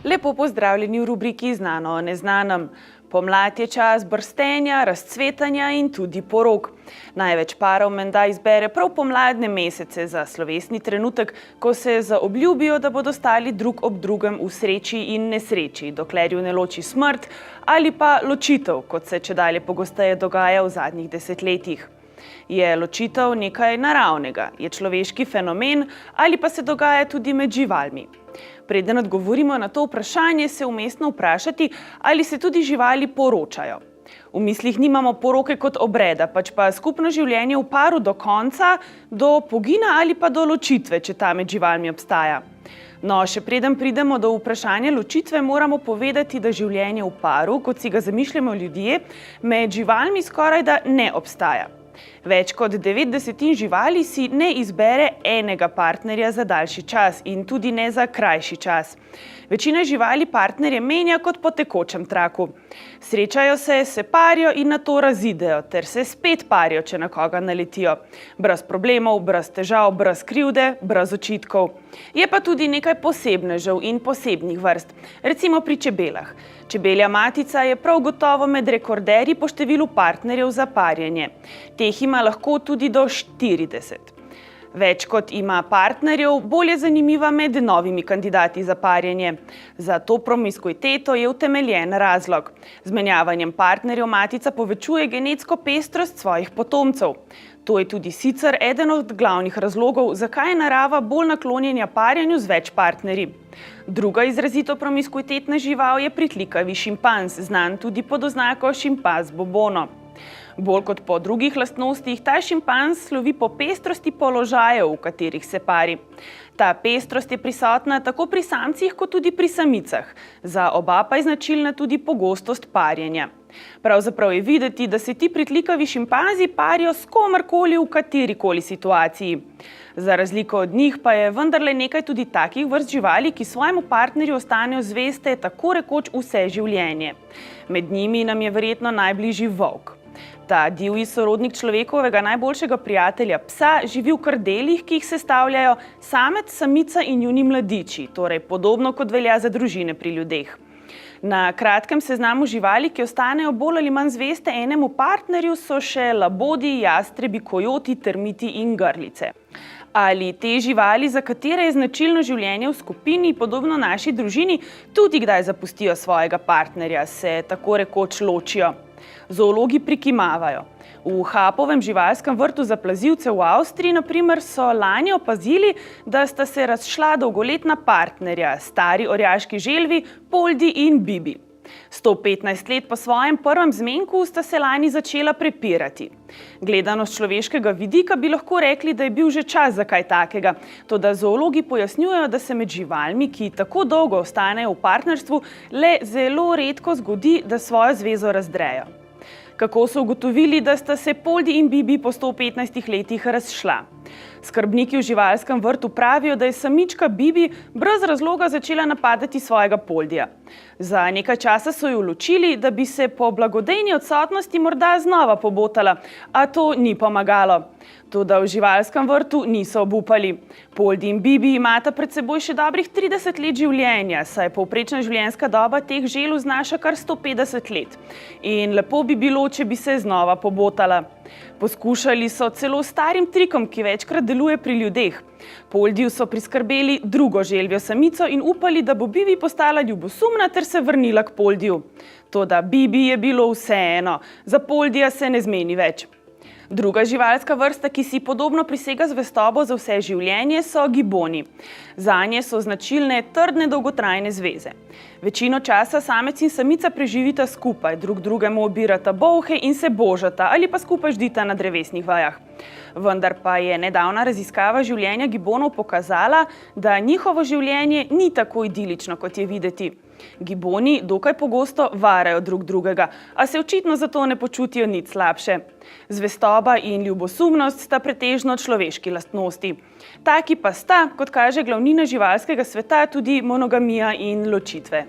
Lepo pozdravljeni v rubriki Znano o neznanem. Pomlad je čas brstenja, razcvetanja in tudi porok. Največ parov menda izbere prav pomladne mesece za slovesni trenutek, ko se zaobljubijo, da bodo stali drug ob drugem v sreči in nesreči, dokler ju ne loči smrt ali pa ločitev, kot se čedalje pogosteje dogaja v zadnjih desetletjih. Je ločitev nekaj naravnega, je človeški fenomen ali pa se dogaja tudi med živalmi? Preden odgovorimo na to vprašanje, se umestno vprašati, ali se tudi živali poročajo. V mislih nimamo poroke kot obreda, pač pa skupno življenje v paru do konca, do pogina ali pa do ločitve, če ta med živalmi obstaja. No, še preden pridemo do vprašanja ločitve, moramo povedati, da življenje v paru, kot si ga zamišljamo ljudje, med živalmi skorajda ne obstaja. Več kot 90% živali si ne izbere enega partnerja za daljši čas in tudi ne za krajši čas. Večina živali partnerje menja kot po tekočem traku. Srečajo se parijo in nato razidejo, ter se spet parijo, če na koga naletijo. Brez problemov, brez težav, brez krivde, brez očitkov. Je pa tudi nekaj posebnežev in posebnih vrst, recimo pri čebelah. Čebelja matica je prav gotovo med rekorderji po številu partnerjev za parjenje. Teh ima lahko tudi do 40. Več kot ima partnerjev, bolj je zanimiva med novimi kandidati za parjenje. Za to promiskuiteto je utemeljen razlog. Z menjavanjem partnerjev matica povečuje genetsko pestrost svojih potomcev. To je tudi sicer eden od glavnih razlogov, zakaj je narava bolj naklonjena parjenju z več partnerji. Druga izrazito promiskuitetna žival je pritlikavi šimpanz, znan tudi pod oznako šimpanz bobono. Bolj kot po drugih lastnostih, ta šimpanz slovi po pestrosti položajev, v katerih se pari. Ta pestrost je prisotna tako pri samcih kot tudi pri samicah. Za oba pa je značilna tudi pogostost parjenja. Pravzaprav je videti, da se ti pritlikavi šimpanzi parijo s komerkoli v katerikoli situaciji. Za razliko od njih pa je vendarle nekaj tudi takih vrst živali, ki svojemu partnerju ostanejo zveste tako rekoč vse življenje. Med njimi nam je verjetno najbližji volk. Ta divji sorodnik človekovega najboljšega prijatelja psa živi v krdelih, ki jih sestavljajo samec, samica in njuni mladiči, torej podobno kot velja za družine pri ljudeh. Na kratkem seznamu živali, ki ostanejo bolj ali manj zveste enemu partnerju, so še labodi, jastrebi, kojoti, termiti in grlice. Ali te živali, za katere je značilno življenje v skupini, podobno naši družini, tudi kdaj zapustijo svojega partnerja, se tako rekoč ločijo. Zoologi prikimavajo. V Hapovem živalskem vrtu za plazilce v Avstriji, na primer, so lani opazili, da sta se razšla dolgoletna partnerja, stari orjaški želvi Poldi in Bibi. 115 let po svojem prvem zmenku sta se lani začela prepirati. Gledano z človeškega vidika bi lahko rekli, da je bil že čas za kaj takega, toda zoologi pojasnjujejo, da se med živalmi, ki tako dolgo ostanejo v partnerstvu, le zelo redko zgodi, da svojo zvezo razdrejo. Kako so ugotovili, da sta se Poldi in Bibi po 115 letih razšla? Skrbniki v živalskem vrtu pravijo, da je samička Bibi brez razloga začela napadati svojega Poldija. Za nekaj časa so ju ločili, da bi se po blagodejni odsotnosti morda znova pobotala, a to ni pomagalo. Toda v živalskem vrtu niso obupali. Poldi in Bibi imata pred seboj še dobrih 30 let življenja, saj povprečna življenjska doba teh želv znaša kar 150 let. In lepo bi bilo, če bi se znova pobotala. Poskušali so celo starim trikom, ki večkrat deluje pri ljudeh. Poldiju so priskrbeli drugo želvjo samico in upali, da bo Bibi postala ljubosumna ter se vrnila k Poldiju. Toda Bibi je bilo vseeno, za Poldija se ne zmeni več. Druga živalska vrsta, ki si podobno prisega zvestobo za vse življenje, so giboni. Zanje so značilne trdne dolgotrajne zveze. Večino časa samec in samica preživita skupaj, drug drugemu obirata bolhe in se božata ali pa skupaj ždita na drevesnih vejah. Vendar pa je nedavna raziskava življenja gibonov pokazala, da njihovo življenje ni tako idilično, kot je videti. Giboni dokaj pogosto varajo drug drugega, a se očitno zato ne počutijo nič slabše. Zvestoba in ljubosumnost sta pretežno človeški lastnosti. Taki pa sta, kot kaže glavnina živalskega sveta, tudi monogamija in ločitve.